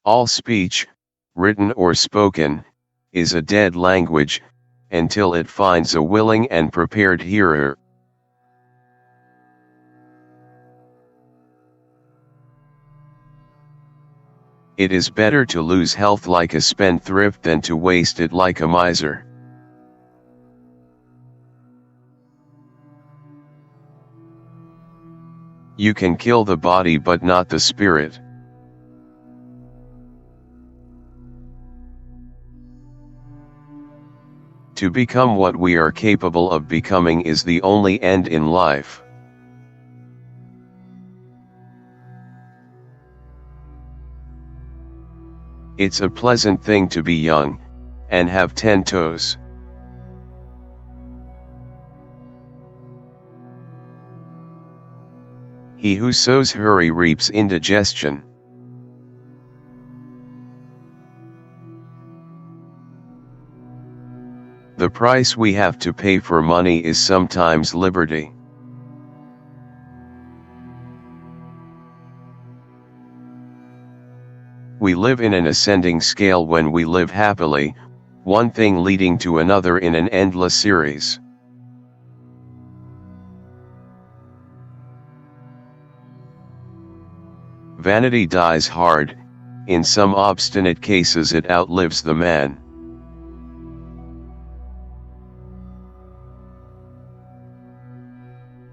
All speech, written or spoken, is a dead language, until it finds a willing and prepared hearer. It is better to lose health like a spendthrift than to waste it like a miser. You can kill the body but not the spirit. To become what we are capable of becoming is the only end in life. It's a pleasant thing to be young, and have 10 toes. He who sows hurry reaps indigestion. The price we have to pay for money is sometimes liberty. We live in an ascending scale when we live happily, one thing leading to another in an endless series. Vanity dies hard, in some obstinate cases it outlives the man.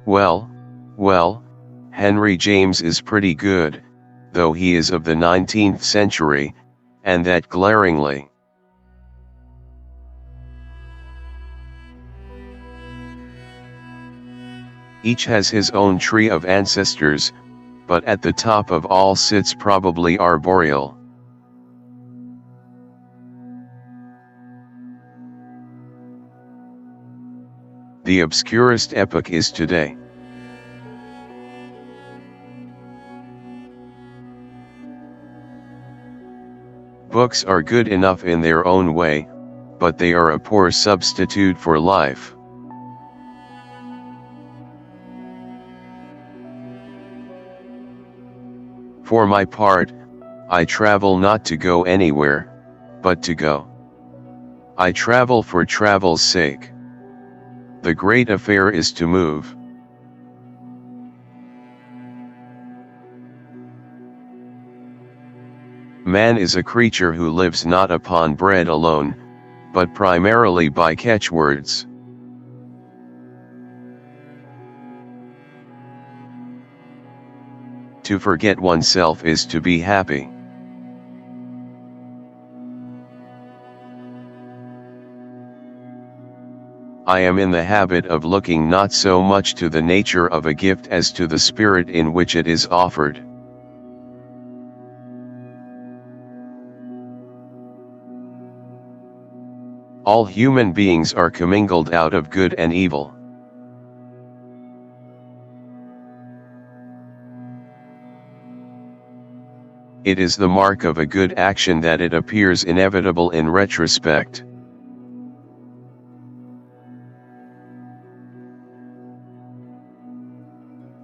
Well, Henry James is pretty good, though he is of the 19th century, and that glaringly. Each has his own tree of ancestors, but at the top of all sits probably arboreal. The obscurest epoch is today. Books are good enough in their own way, but they are a poor substitute for life. For my part, I travel not to go anywhere, but to go. I travel for travel's sake. The great affair is to move. Man is a creature who lives not upon bread alone, but primarily by catchwords. To forget oneself is to be happy. I am in the habit of looking not so much to the nature of a gift as to the spirit in which it is offered. All human beings are commingled out of good and evil. It is the mark of a good action that it appears inevitable in retrospect.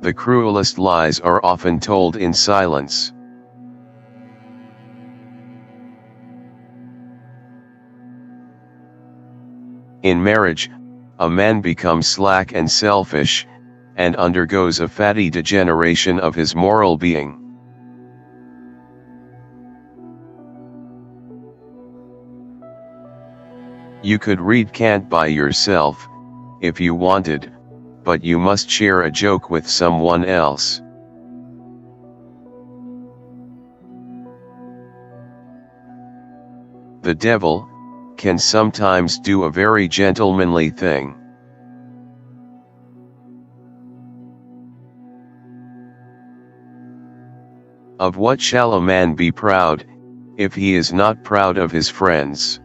The cruelest lies are often told in silence. In marriage, a man becomes slack and selfish, and undergoes a fatty degeneration of his moral being. You could read Kant by yourself, if you wanted, but you must share a joke with someone else. The devil can sometimes do a very gentlemanly thing. Of what shall a man be proud, if he is not proud of his friends?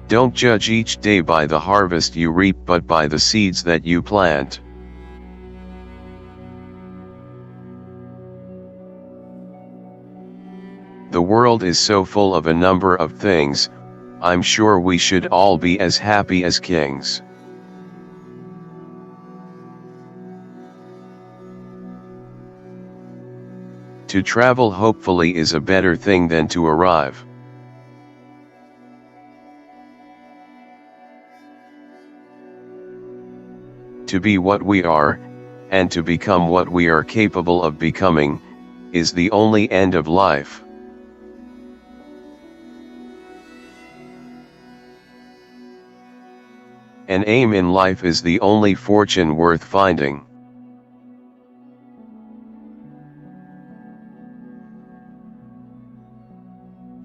Don't judge each day by the harvest you reap but by the seeds that you plant. The world is so full of a number of things, I'm sure we should all be as happy as kings. To travel hopefully is a better thing than to arrive. To be what we are, and to become what we are capable of becoming, is the only end of life. An aim in life is the only fortune worth finding.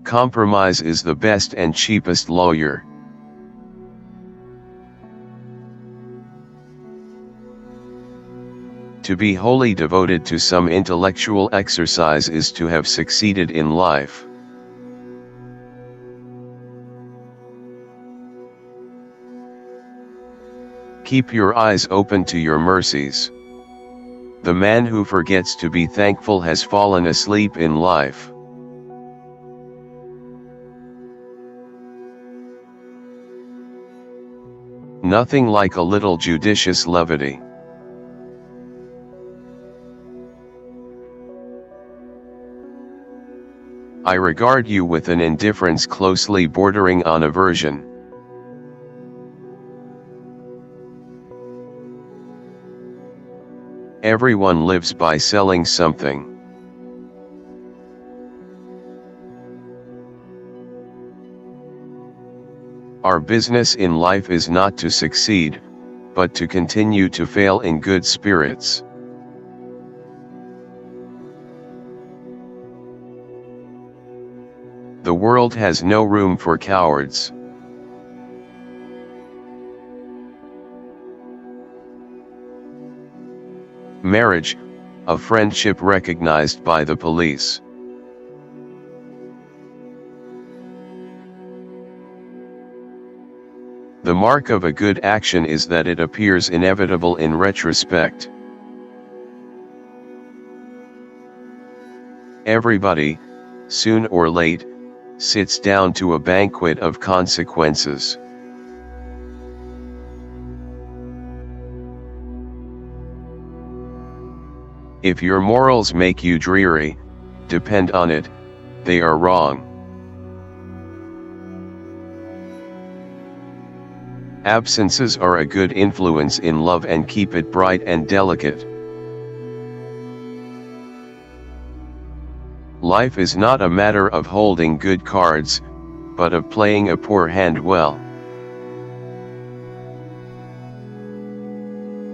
Compromise is the best and cheapest lawyer. To be wholly devoted to some intellectual exercise is to have succeeded in life. Keep your eyes open to your mercies. The man who forgets to be thankful has fallen asleep in life. Nothing like a little judicious levity. I regard you with an indifference closely bordering on aversion. Everyone lives by selling something. Our business in life is not to succeed, but to continue to fail in good spirits. The world has no room for cowards. Marriage, a friendship recognized by the police. The mark of a good action is that it appears inevitable in retrospect. Everybody, soon or late, sits down to a banquet of consequences. If your morals make you dreary, depend on it, they are wrong. Absences are a good influence in love and keep it bright and delicate. Life is not a matter of holding good cards, but of playing a poor hand well.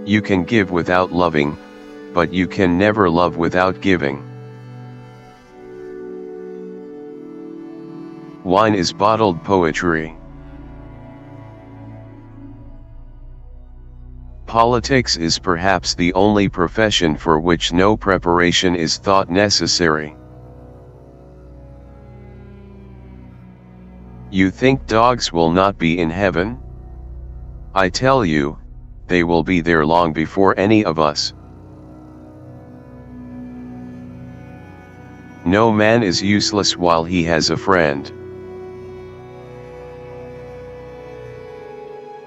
You can give without loving, but you can never love without giving. Wine is bottled poetry. Politics is perhaps the only profession for which no preparation is thought necessary. You think dogs will not be in heaven? I tell you, they will be there long before any of us. No man is useless while he has a friend.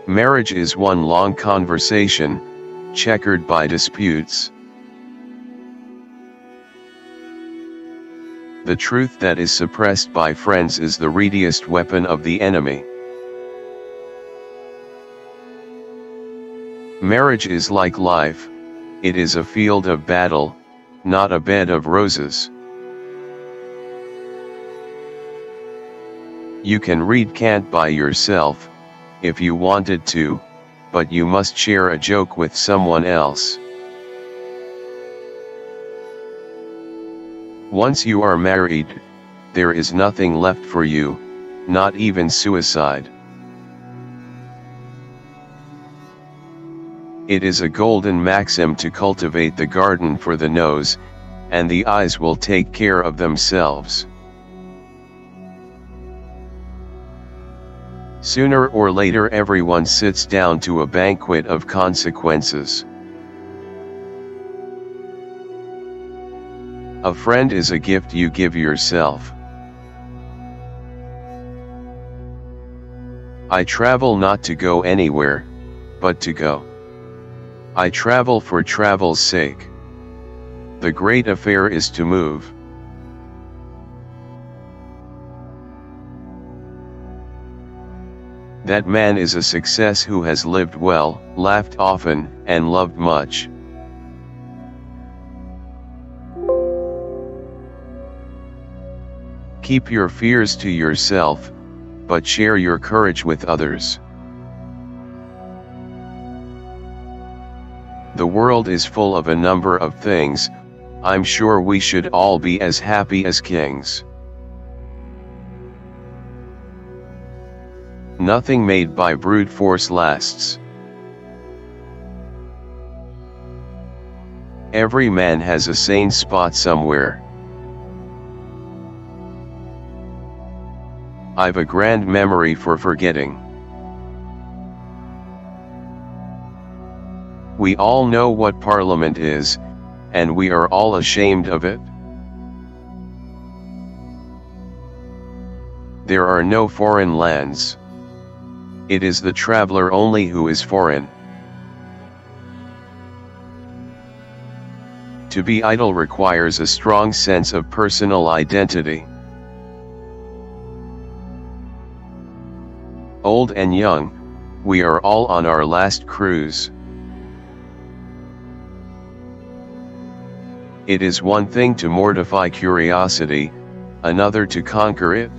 Marriage is one long conversation, checkered by disputes. The truth that is suppressed by friends is the readiest weapon of the enemy. Marriage is like life, it is a field of battle, not a bed of roses. You can read Kant by yourself, if you wanted to, but you must share a joke with someone else. Once you are married, there is nothing left for you, not even suicide. It is a golden maxim to cultivate the garden for the nose, and the eyes will take care of themselves. Sooner or later everyone sits down to a banquet of consequences. A friend is a gift you give yourself. I travel not to go anywhere, but to go. I travel for travel's sake. The great affair is to move. That man is a success who has lived well, laughed often, and loved much. Keep your fears to yourself, but share your courage with others. The world is full of a number of things. I'm sure we should all be as happy as kings. Nothing made by brute force lasts. Every man has a sane spot somewhere. I've a grand memory for forgetting. We all know what Parliament is, and we are all ashamed of it. There are no foreign lands. It is the traveler only who is foreign. To be idle requires a strong sense of personal identity. Old and young, we are all on our last cruise. It is one thing to mortify curiosity, another to conquer it.